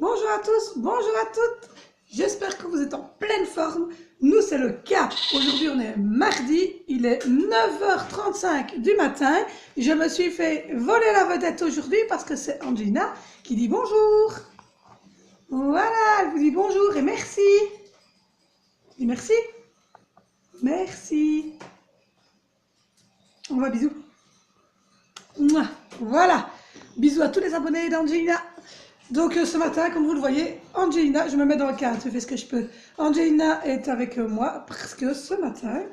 Bonjour à tous, bonjour à toutes. J'espère que vous êtes en pleine forme. Nous, c'est le cas. Aujourd'hui, on est mardi. Il est 9h35 du matin. Je me suis fait voler la vedette aujourd'hui parce que c'est Angelina qui dit bonjour. Voilà, elle vous dit bonjour et merci. Dis merci. Merci. On va bisous. Mouah. Voilà. Bisous à tous les abonnés d'Angelina. Donc ce matin, comme vous le voyez, Angelina, je me mets dans le cadre, je fais ce que je peux. Angelina est avec moi parce que ce matin,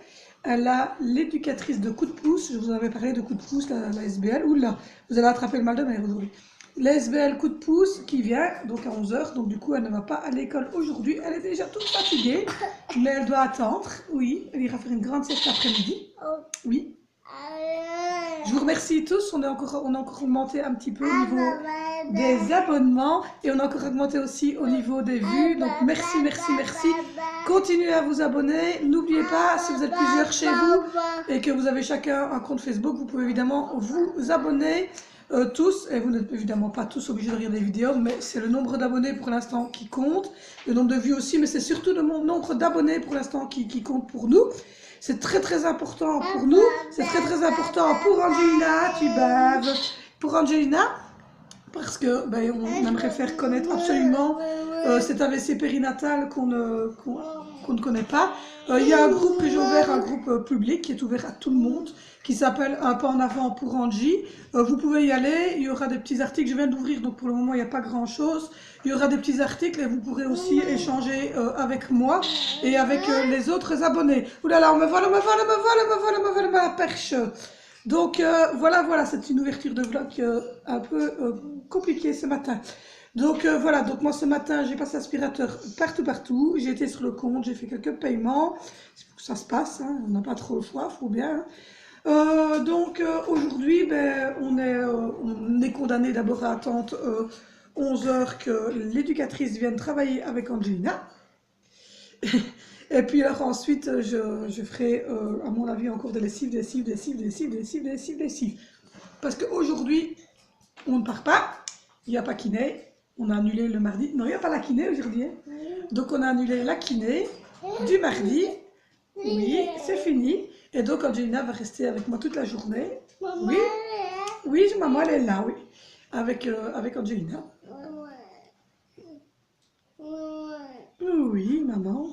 elle a l'éducatrice de coup de pouce. Je vous en avais parlé de coup de pouce, la SBL. Oula, vous allez attraper le mal de mer aujourd'hui. La SBL coup de pouce qui vient, donc à 11h. Donc du coup, elle ne va pas à l'école aujourd'hui. Elle est déjà toute fatiguée, mais elle doit attendre. Oui, elle ira faire une grande sieste l'après-midi. Oui. Je vous remercie tous, on a encore augmenté un petit peu au niveau des abonnements et on a encore augmenté aussi au niveau des vues. Donc merci, merci, merci. Continuez à vous abonner. N'oubliez pas, si vous êtes plusieurs chez vous et que vous avez chacun un compte Facebook, vous pouvez évidemment vous abonner tous. Et vous n'êtes évidemment pas tous obligés de regarder les vidéos, mais c'est le nombre d'abonnés pour l'instant qui compte. Le nombre de vues aussi, mais c'est surtout le nombre d'abonnés pour l'instant qui compte pour nous. C'est très très important pour nous, c'est très très important pour Angelina, tu baves, pour Angelina, parce que ben, on aimerait faire connaître absolument cet AVC périnatal qu'on ne connaît pas. Il y a un groupe que j'ai ouvert, un groupe public qui est ouvert à tout le monde, qui s'appelle Un pas en avant pour Angie. Vous pouvez y aller, il y aura des petits articles, je viens d'ouvrir, donc pour le moment il n'y a pas grand chose. Il y aura des petits articles et vous pourrez aussi échanger avec moi et avec les autres abonnés. Ouh là là, on me vole la perche. Donc voilà, c'est une ouverture de vlog un peu compliquée ce matin. Donc voilà, donc moi ce matin j'ai passé l'aspirateur partout, j'ai été sur le compte, j'ai fait quelques paiements, c'est pour que ça se passe, hein, on n'a pas trop le choix, faut bien. Donc aujourd'hui ben, on est condamné d'abord à attendre 11h que l'éducatrice vienne travailler avec Angelina. Et puis alors ensuite je ferai à mon avis encore des lessives. Parce qu'aujourd'hui on ne part pas, il n'y a pas kiné. On a annulé le mardi. Non, il n'y a pas la kiné aujourd'hui. Hein. Donc, on a annulé la kiné du mardi. Oui, c'est fini. Et donc, Angelina va rester avec moi toute la journée. Oui, oui, maman, elle est là, oui. Avec Angelina. Oui, maman.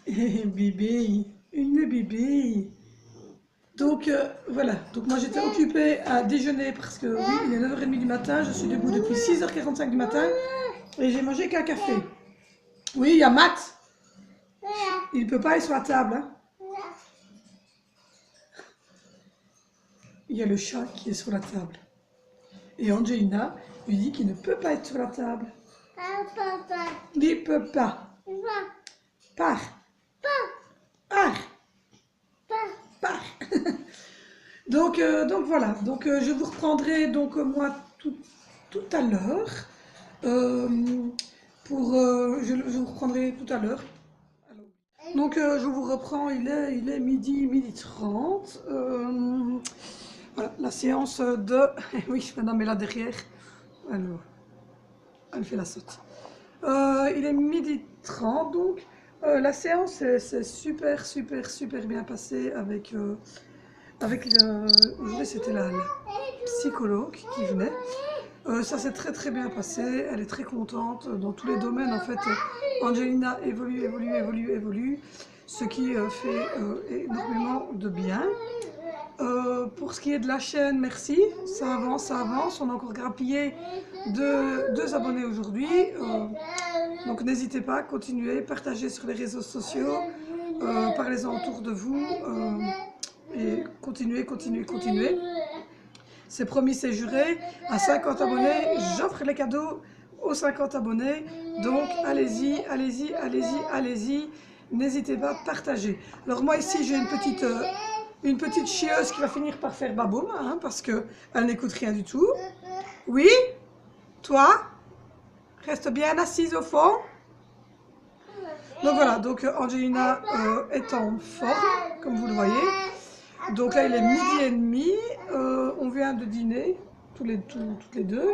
Bébé, une bébé. Donc voilà, donc moi j'étais occupée à déjeuner parce que oui, il est 9h30 du matin, je suis debout depuis 6h45 du matin et j'ai mangé qu'un café. Oui, il y a Matt. Il ne peut pas aller sur la table. Hein. Il y a le chat qui est sur la table. Et Angelina lui dit qu'il ne peut pas être sur la table. Il ne peut pas. Pars. Pars. Pars. Donc voilà, donc je vous reprendrai donc moi tout à l'heure. Je vous reprendrai tout à l'heure. Donc je vous reprends, il est midi 30. Voilà, la séance de... Oui, madame est là derrière. Alors, elle fait la saute. Il est midi 30 donc. La séance c'est super bien passée avec aujourd'hui c'était la psychologue qui venait. Ça s'est très bien passé, elle est très contente dans tous les domaines en fait. Angelina évolue, ce qui fait énormément de bien. Pour ce qui est de la chaîne, merci, ça avance, on a encore grappillé deux abonnés aujourd'hui. Donc n'hésitez pas, continuez, partagez sur les réseaux sociaux, parlez-en autour de vous. Et continuez. C'est promis, c'est juré. À 50 abonnés, j'offre les cadeaux aux 50 abonnés. Donc allez-y. N'hésitez pas à partager. Alors moi ici, j'ai une petite chieuse qui va finir par faire baboum, hein, parce qu'elle n'écoute rien du tout. Oui? Toi? Reste bien assise au fond. Donc voilà, donc Angelina est en forme, comme vous le voyez. Donc là, il est 12h30, on vient de dîner, toutes les deux.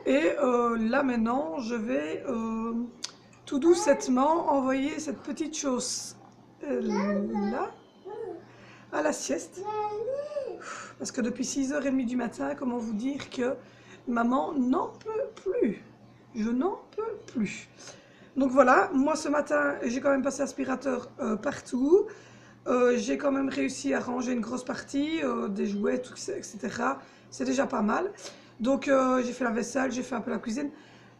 Et là maintenant, je vais tout doucettement envoyer cette petite chose là à la sieste. Parce que depuis 6h30 du matin, comment vous dire que maman n'en peut plus. Je n'en peux plus. Donc voilà, moi ce matin, j'ai quand même passé l'aspirateur partout. J'ai quand même réussi à ranger une grosse partie, des jouets, tout, etc. C'est déjà pas mal. Donc j'ai fait la vaisselle, j'ai fait un peu la cuisine.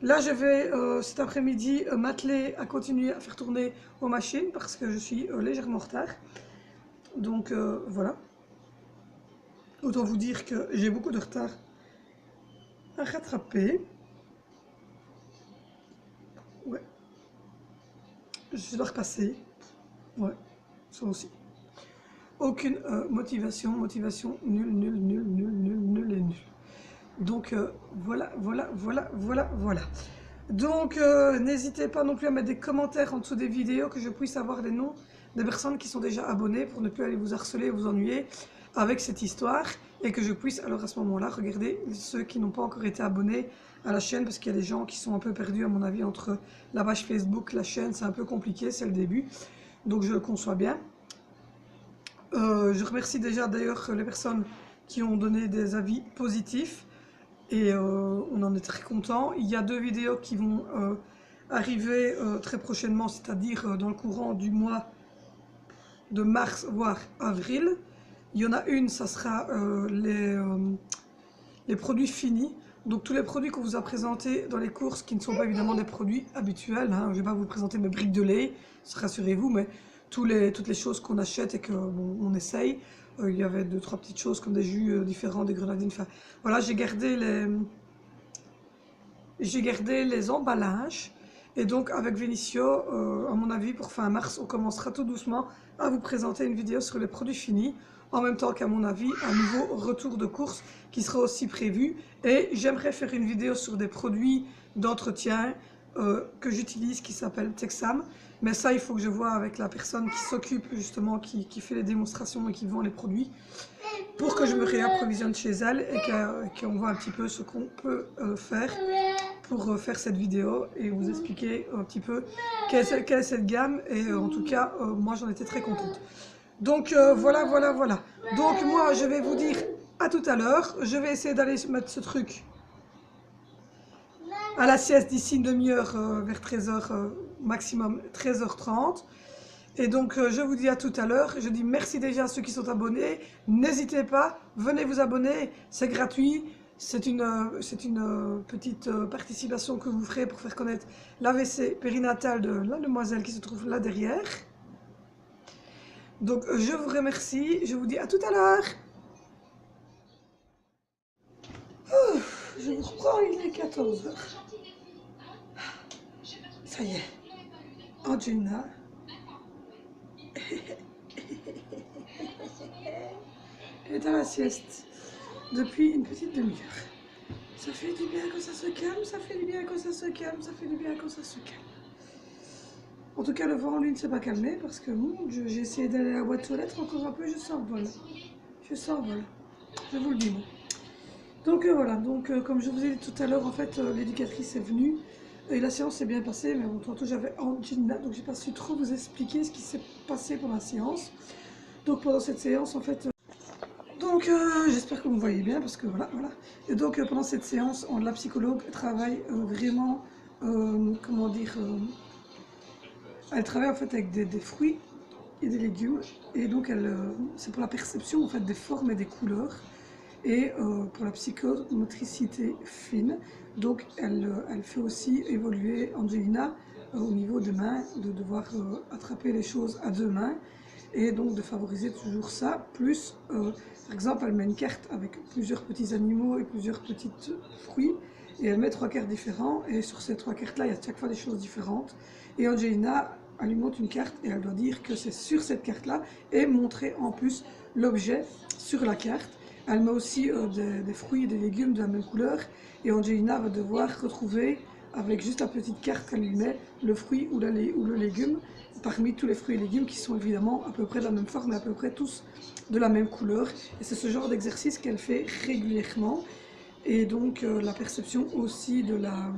Là, je vais cet après-midi m'atteler à continuer à faire tourner aux machines parce que je suis légèrement en retard. Donc voilà. Autant vous dire que j'ai beaucoup de retard à rattraper. Ouais. Je dois repasser. Ouais, ça aussi. Aucune motivation nulle et nulle. Donc voilà. Donc n'hésitez pas non plus à mettre des commentaires en dessous des vidéos, que je puisse avoir les noms des personnes qui sont déjà abonnées pour ne plus aller vous harceler et vous ennuyer avec cette histoire, et que je puisse alors à ce moment-là regarder ceux qui n'ont pas encore été abonnés à la chaîne, parce qu'il y a des gens qui sont un peu perdus à mon avis entre la page Facebook, la chaîne, c'est un peu compliqué, c'est le début, donc je le conçois bien. Je remercie déjà d'ailleurs les personnes qui ont donné des avis positifs, et on en est très content. Il y a 2 vidéos qui vont arriver très prochainement, c'est-à-dire dans le courant du mois de mars voire avril. Il y en a une, ça sera les produits finis. Donc tous les produits qu'on vous a présentés dans les courses, qui ne sont pas évidemment des produits habituels, hein. Je ne vais pas vous présenter mes briques de lait, rassurez-vous, mais toutes les choses qu'on achète et qu'on essaye. Il y avait 2-3 petites choses comme des jus différents, des grenadines. Enfin, voilà, j'ai gardé les emballages. Et donc avec Vinicio, à mon avis, pour fin mars, on commencera tout doucement à vous présenter une vidéo sur les produits finis. En même temps qu'à mon avis, un nouveau retour de course qui sera aussi prévu. Et j'aimerais faire une vidéo sur des produits d'entretien que j'utilise, qui s'appelle Texam. Mais ça, il faut que je vois avec la personne qui s'occupe justement, qui fait les démonstrations et qui vend les produits, pour que je me réapprovisionne chez elle et qu'on voit un petit peu ce qu'on peut faire pour faire cette vidéo et vous expliquer un petit peu quelle est cette gamme. Et en tout cas, moi j'en étais très contente. Donc voilà. Donc moi je vais vous dire à tout à l'heure. Je vais essayer d'aller mettre ce truc à la sieste d'ici une demi-heure, vers 13h, maximum 13h30. Et donc je vous dis à tout à l'heure. Je dis merci déjà à ceux qui sont abonnés. N'hésitez pas, venez vous abonner, c'est gratuit. C'est une petite participation que vous ferez pour faire connaître l'AVC périnatale de la demoiselle qui se trouve là derrière. Donc je vous remercie, je vous dis à tout à l'heure. Je vous reprends, il est 14h. Ça y est, Angelina est à la sieste depuis une petite demi-heure. Ça fait du bien quand ça se calme, ça fait du bien quand ça se calme, ça fait du bien quand ça se calme. En tout cas, le vent, lui, ne s'est pas calmé parce que j'ai essayé d'aller à la boîte aux lettres encore un peu, je s'envole. Je s'envole. Je vous le dis, moi. Donc voilà, comme je vous ai dit tout à l'heure, en fait, l'éducatrice est venue et la séance s'est bien passée, mais bon, tantôt j'avais Angelina, donc j'ai pas su trop vous expliquer ce qui s'est passé pendant la séance. Donc pendant cette séance, en fait, j'espère que vous me voyez bien parce que voilà. Et donc pendant cette séance, la psychologue travaille vraiment, comment dire, elle travaille en fait avec des fruits et des légumes, et donc c'est pour la perception en fait des formes et des couleurs, et pour la psychomotricité fine. Donc elle fait aussi évoluer Angelina au niveau des mains, de devoir attraper les choses à 2 mains, et donc de favoriser toujours ça. Plus, par exemple, elle met une carte avec plusieurs petits animaux et plusieurs petits fruits, et elle met 3 cartes différentes, et sur ces 3 cartes-là, il y a chaque fois des choses différentes. Et Angelina, elle lui montre une carte et elle doit dire que c'est sur cette carte-là, et montrer en plus l'objet sur la carte. Elle met aussi des fruits et des légumes de la même couleur, et Angelina va devoir retrouver, avec juste la petite carte qu'elle lui met, le fruit ou le légume, parmi tous les fruits et légumes qui sont évidemment à peu près de la même forme et à peu près tous de la même couleur. Et c'est ce genre d'exercice qu'elle fait régulièrement. et donc la perception aussi de la,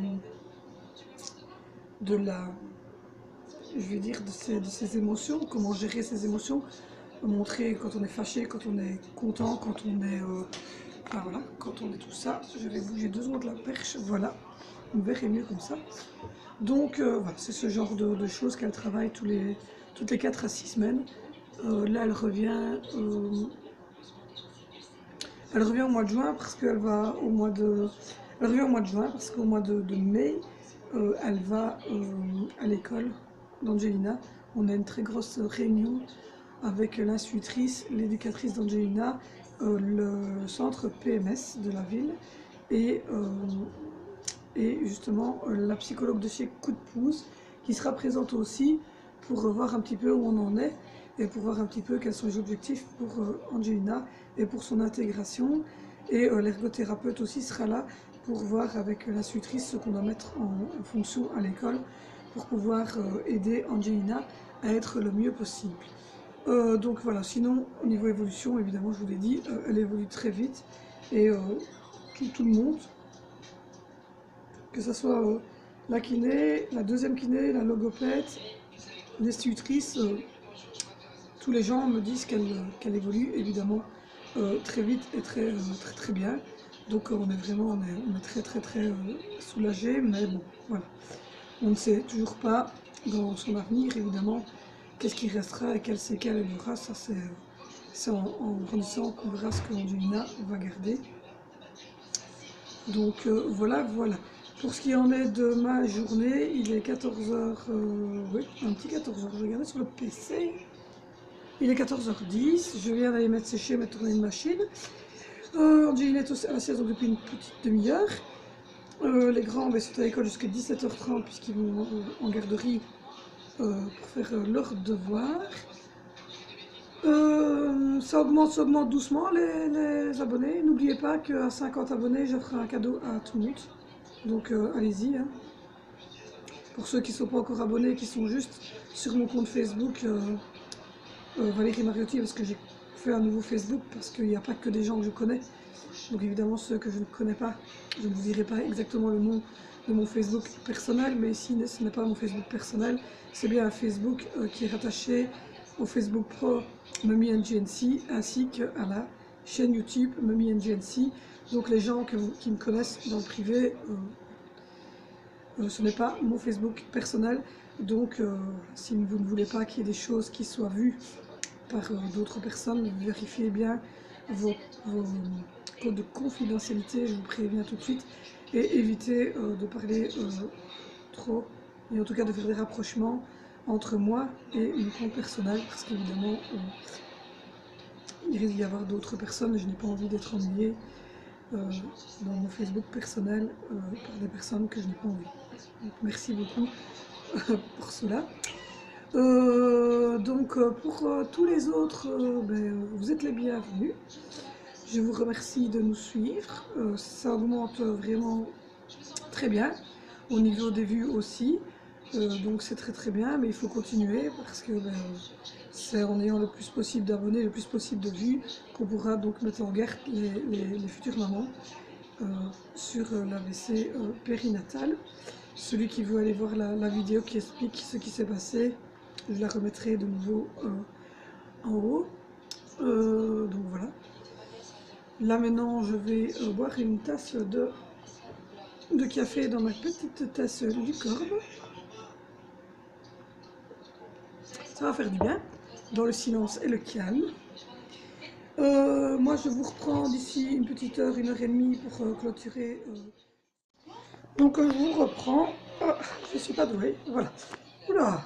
je vais dire, de ses émotions, comment gérer ses émotions, montrer quand on est fâché, quand on est content, quand on est, enfin voilà, quand on est tout ça. Je vais bouger 2 secondes la perche, voilà, vous verrez mieux comme ça. Donc voilà, c'est ce genre de choses qu'elle travaille toutes les 4 à 6 semaines. Là, elle revient au mois de juin parce qu'elle va au mois de, elle revient au mois de juin parce qu'au mois de mai, elle va à l'école d'Angelina. On a une très grosse réunion avec l'institutrice, l'éducatrice d'Angelina, le centre PMS de la ville et justement la psychologue de chez Coup de Pouce qui sera présente aussi pour voir un petit peu où on en est et pour voir un petit peu quels sont les objectifs pour Angelina et pour son intégration. Et l'ergothérapeute aussi sera là pour voir avec l'institutrice ce qu'on doit mettre en fonction à l'école pour pouvoir aider Angelina à être le mieux possible. Donc voilà, sinon au niveau évolution, évidemment je vous l'ai dit, elle évolue très vite et tout le monde, que ce soit la kiné, la deuxième kiné, la logopède, l'institutrice, tous les gens me disent qu'elle évolue évidemment très vite et très bien. Donc on est vraiment très soulagés, mais bon voilà. On ne sait toujours pas dans son avenir évidemment qu'est-ce qui restera et quelle séquelle elle aura. Ça c'est en grandissant qu'on verra ce que Angelina va garder. Donc voilà. Pour ce qui en est de ma journée, il est 14h, oui, un petit 14h, je regardais sur le PC. Il est 14h10, je viens d'aller mettre sécher, mettre tourner une machine. Angelina est à la sieste depuis une petite demi-heure. Les grands sont à l'école jusqu'à 17h30 puisqu'ils vont en garderie pour faire leurs devoirs. Ça augmente doucement les abonnés. N'oubliez pas qu'à 50 abonnés, j'offre un cadeau à tout le monde. Donc allez-y. Hein. Pour ceux qui ne sont pas encore abonnés, qui sont juste sur mon compte Facebook, Valérie Mariotti, parce que j'ai fait un nouveau Facebook, parce qu'il n'y a pas que des gens que je connais. Donc évidemment, ceux que je ne connais pas, je ne vous dirai pas exactement le nom de mon Facebook personnel, mais ici, ce n'est pas mon Facebook personnel, c'est bien un Facebook qui est rattaché au Facebook Pro Mummy GNC, ainsi qu'à la chaîne YouTube Mummy GNC. Donc les gens qui me connaissent dans le privé, ce n'est pas mon Facebook personnel. Donc si vous ne voulez pas qu'il y ait des choses qui soient vues par d'autres personnes, vérifiez bien vos codes de confidentialité, je vous préviens tout de suite, et évitez de parler trop, et en tout cas de faire des rapprochements entre moi et mon compte personnel, parce qu'évidemment il risque d'y avoir d'autres personnes et je n'ai pas envie d'être ennuyée dans mon Facebook personnel par des personnes que je n'ai pas envie. Donc, merci beaucoup pour cela. Donc pour tous les autres, vous êtes les bienvenus. Je vous remercie de nous suivre. Ça augmente vraiment très bien. Au niveau des vues aussi. Donc c'est très bien, mais il faut continuer parce que c'est en ayant le plus possible d'abonnés, le plus possible de vues, qu'on pourra donc mettre en garde les futures mamans sur l'AVC périnatal. Celui qui veut aller voir la vidéo qui explique ce qui s'est passé, je la remettrai de nouveau en haut. Donc voilà. Là maintenant je vais boire une tasse de café dans ma petite tasse Lucorbe. Ça va faire du bien, dans le silence et le calme. Moi je vous reprends d'ici une petite heure, 1h30 pour clôturer. Donc je vous reprends. Oh, je ne suis pas douée, voilà. Oula,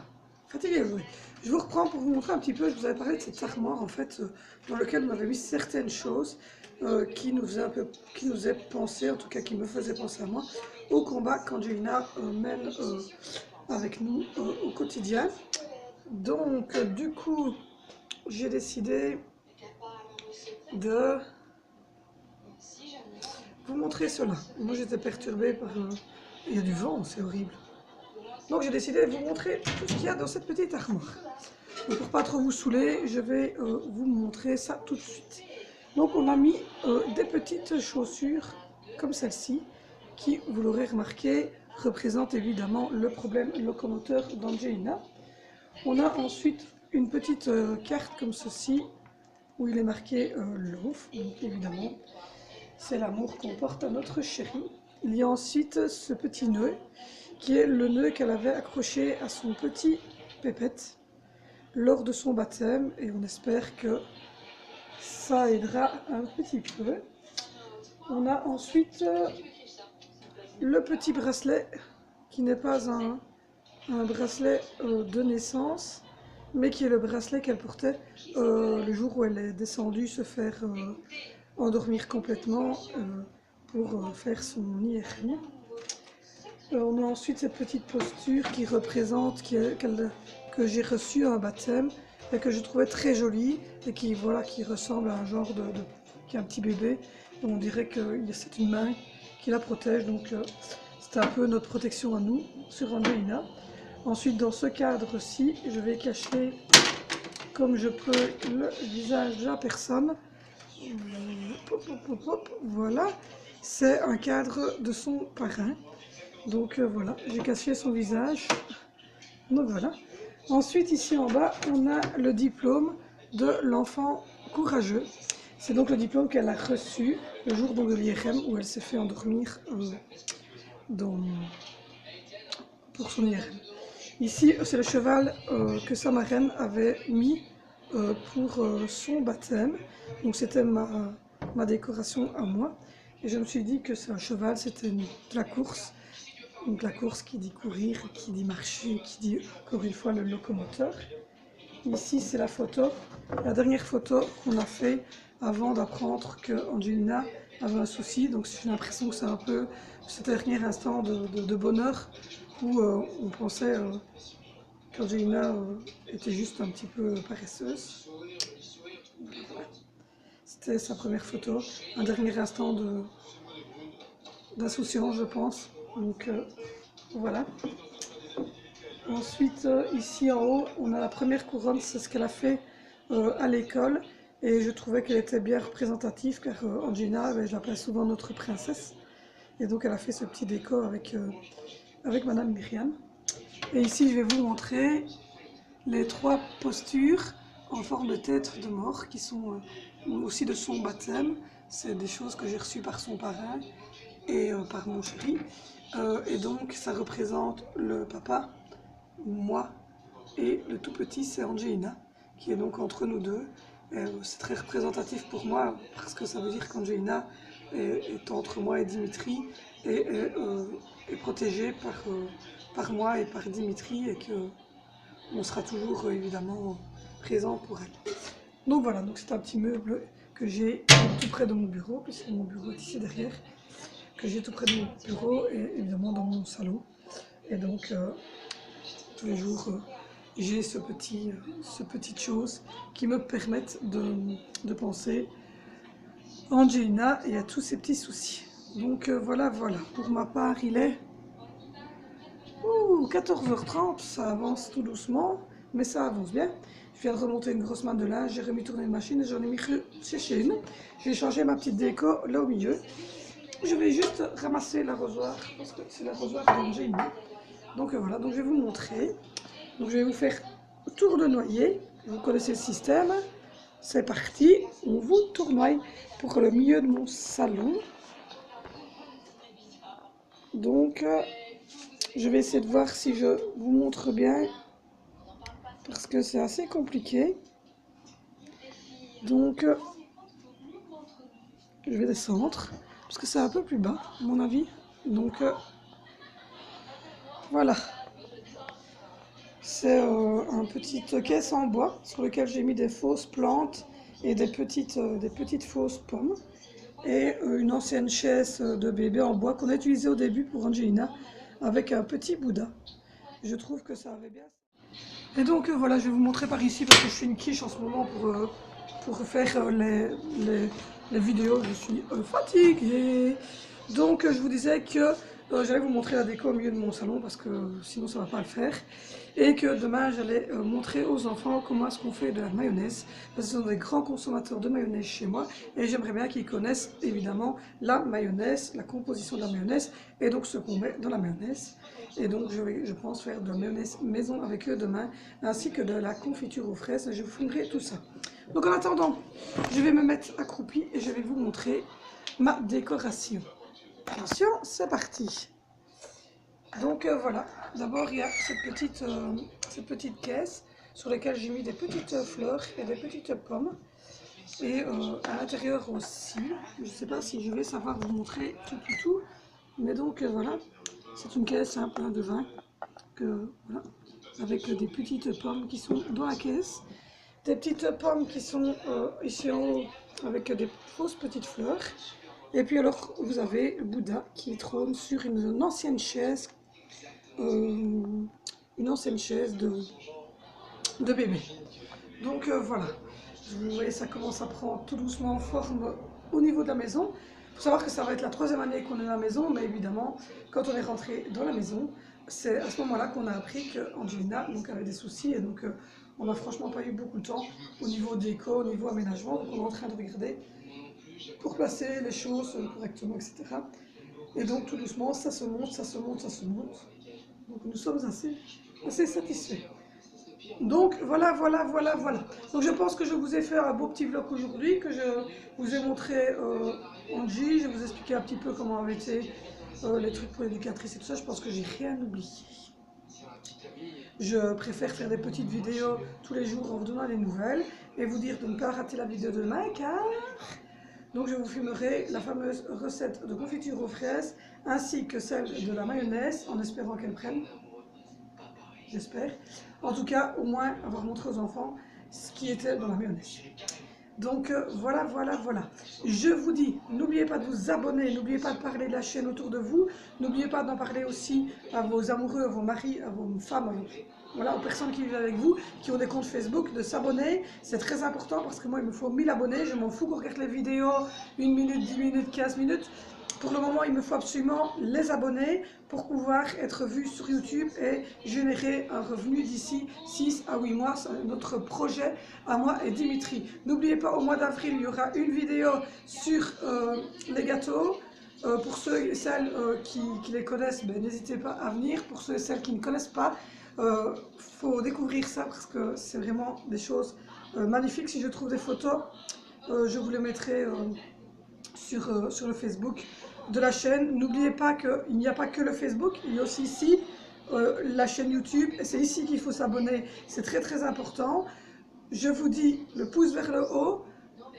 fatiguée aujourd'hui. Je vous reprends pour vous montrer un petit peu, je vous avais parlé de cette armoire en fait, dans laquelle on avait mis certaines choses qui nous faisaient penser, en tout cas qui me faisaient penser à moi, au combat qu'Angelina mène avec nous au quotidien. Donc du coup, j'ai décidé de vous montrer cela. Moi j'étais perturbée par... il y a du vent, c'est horrible. Donc j'ai décidé de vous montrer tout ce qu'il y a dans cette petite armoire. Donc, pour pas trop vous saouler, je vais vous montrer ça tout de suite. Donc on a mis des petites chaussures comme celle-ci, qui, vous l'aurez remarqué, représente évidemment le problème locomoteur d'Angelina. On a ensuite une petite carte comme ceci, où il est marqué Love, donc évidemment, c'est l'amour qu'on porte à notre chérie. Il y a ensuite ce petit nœud, qui est le nœud qu'elle avait accroché à son petit pépette lors de son baptême, et on espère que ça aidera un petit peu. On a ensuite le petit bracelet, qui n'est pas un bracelet de naissance, mais qui est le bracelet qu'elle portait le jour où elle est descendue se faire endormir complètement pour faire son IRM. On a ensuite cette petite posture qui représente que j'ai reçue à un baptême et que je trouvais très jolie et qui, voilà, qui ressemble à un genre qui est un petit bébé. Et on dirait que c'est une main qui la protège, donc c'est un peu notre protection à nous sur Angelina. Ensuite, dans ce cadre-ci, je vais cacher comme je peux le visage de la personne. Voilà, c'est un cadre de son parrain. Donc voilà, j'ai caché son visage. Donc voilà. Ensuite, ici en bas, on a le diplôme de l'enfant courageux. C'est donc le diplôme qu'elle a reçu le jour de l'IRM où elle s'est fait endormir pour son IRM. Ici, c'est le cheval que sa marraine avait mis pour son baptême. Donc c'était ma décoration à moi. Et je me suis dit que c'est un cheval, c'était de la course. Donc la course qui dit courir, qui dit marcher, qui dit encore une fois le locomoteur. Ici c'est la photo, la dernière photo qu'on a fait avant d'apprendre que Angelina avait un souci. Donc j'ai l'impression que c'est un peu ce dernier instant de bonheur où on pensait qu'Angelina était juste un petit peu paresseuse. C'était sa première photo, un dernier instant d'insouciance je pense. Donc voilà. Ensuite, ici en haut, on a la première couronne, c'est ce qu'elle a fait à l'école. Et je trouvais qu'elle était bien représentative, car Angelina, je l'appelais souvent notre princesse. Et donc elle a fait ce petit décor avec Madame Myriam. Et ici, je vais vous montrer les 3 postures en forme de tête de mort, qui sont aussi de son baptême. C'est des choses que j'ai reçues par son parrain et par mon chéri. Et donc ça représente le papa, moi et le tout petit c'est Angelina qui est donc entre nous deux. C'est très représentatif pour moi parce que ça veut dire qu'Angelina est entre moi et Dimitri et est protégée par moi et par Dimitri et qu'on sera toujours évidemment présent pour elle. Donc voilà, donc c'est un petit meuble que j'ai tout près de mon bureau, puisque mon bureau est ici derrière, que j'ai tout près de mon bureau et évidemment dans mon salon. Et donc tous les jours j'ai ces petites choses qui me permettent de penser à Angelina et à tous ces petits soucis. Donc voilà, pour ma part il est 14h30, ça avance tout doucement, mais ça avance bien. Je viens de remonter une grosse main de linge, j'ai remis tourner une machine et j'en ai mis sécher une. J'ai changé ma petite déco là au milieu. Je vais juste ramasser l'arrosoir, parce que c'est l'arrosoir d'Angelina. Donc voilà, donc je vais vous montrer. Donc je vais vous faire tour de noyer. Vous connaissez le système. C'est parti, on vous tournoie pour le milieu de mon salon. Donc je vais essayer de voir si je vous montre bien, parce que c'est assez compliqué. Donc je vais descendre. Parce que c'est un peu plus bas, à mon avis. Donc, voilà. C'est un petit caisse en bois sur lequel j'ai mis des fausses plantes et des petites fausses pommes. Et une ancienne chaise de bébé en bois qu'on a utilisée au début pour Angelina avec un petit Bouddha. Je trouve que ça avait bien. Et donc, voilà, je vais vous montrer par ici parce que je suis une quiche en ce moment pour faire les vidéos. Je suis fatiguée. Donc je vous disais que J'allais vous montrer la déco au milieu de mon salon parce que sinon ça ne va pas le faire. Et que demain j'allais montrer aux enfants comment est-ce qu'on fait de la mayonnaise. Parce que ce sont des grands consommateurs de mayonnaise chez moi. Et j'aimerais bien qu'ils connaissent évidemment la mayonnaise, la composition de la mayonnaise. Et donc ce qu'on met dans la mayonnaise. Et donc je pense faire de la mayonnaise maison avec eux demain. Ainsi que de la confiture aux fraises. Je vous filmerai tout ça. Donc en attendant, je vais me mettre accroupie et je vais vous montrer ma décoration. Attention, c'est parti. Donc voilà, d'abord il y a cette petite caisse sur laquelle j'ai mis des petites fleurs et des petites pommes. Et à l'intérieur aussi, je ne sais pas si je vais savoir vous montrer tout. Mais donc voilà, c'est une caisse pleine de vin, voilà, avec des petites pommes qui sont dans la caisse. Des petites pommes qui sont ici en haut avec des fausses petites fleurs. Et puis alors vous avez le Bouddha qui trône sur une ancienne chaise de bébé. Donc voilà, vous voyez ça commence à prendre tout doucement forme au niveau de la maison. Il faut savoir que ça va être la 3e année qu'on est dans la maison, mais évidemment quand on est rentré dans la maison, c'est à ce moment-là qu'on a appris qu'Angelina avait des soucis et donc on n'a franchement pas eu beaucoup de temps au niveau déco, au niveau aménagement, donc on est en train de regarder pour placer les choses correctement, etc. Et donc tout doucement, ça se monte. Donc nous sommes assez satisfaits. Donc voilà. Donc je pense que je vous ai fait un beau petit vlog aujourd'hui, que je vous ai montré Angie, je vais vous expliquer un petit peu comment avaient été les trucs pour l'éducatrice et tout ça. Je pense que j'ai rien oublié. Je préfère faire des petites vidéos tous les jours en vous donnant des nouvelles et vous dire de ne pas rater la vidéo de demain car... Donc je vous filmerai la fameuse recette de confiture aux fraises ainsi que celle de la mayonnaise en espérant qu'elle prenne. J'espère. En tout cas, au moins avoir montré aux enfants ce qui était dans la mayonnaise. Donc voilà. Je vous dis, n'oubliez pas de vous abonner, n'oubliez pas de parler de la chaîne autour de vous, n'oubliez pas d'en parler aussi à vos amoureux, à vos maris, à vos femmes, voilà, aux personnes qui vivent avec vous, qui ont des comptes Facebook, de s'abonner. C'est très important parce que moi, il me faut 1000 abonnés. Je m'en fous qu'on regarde les vidéos 1 minute, 10 minutes, 15 minutes. Pour le moment, il me faut absolument les abonnés pour pouvoir être vu sur YouTube et générer un revenu d'ici 6 à 8 mois. C'est notre projet à moi et Dimitri. N'oubliez pas, au mois d'avril, il y aura une vidéo sur les gâteaux. Pour ceux et celles qui les connaissent, n'hésitez pas à venir. Pour ceux et celles qui ne connaissent pas, faut découvrir ça parce que c'est vraiment des choses magnifiques. Si je trouve des photos, je vous les mettrai sur le Facebook de la chaîne. N'oubliez pas qu'il n'y a pas que le Facebook, il y a aussi ici la chaîne YouTube. Et c'est ici qu'il faut s'abonner, c'est très important. Je vous dis le pouce vers le haut,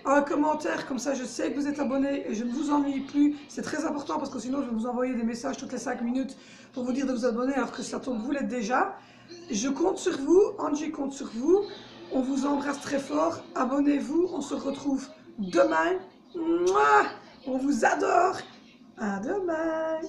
un commentaire, comme ça je sais que vous êtes abonné et je ne vous ennuie plus. C'est très important parce que sinon je vais vous envoyer des messages toutes les 5 minutes pour vous dire de vous abonner alors que ça tombe, vous l'êtes déjà. Je compte sur vous, Angie compte sur vous. On vous embrasse très fort, abonnez-vous, on se retrouve demain. Mouah, on vous adore. À demain.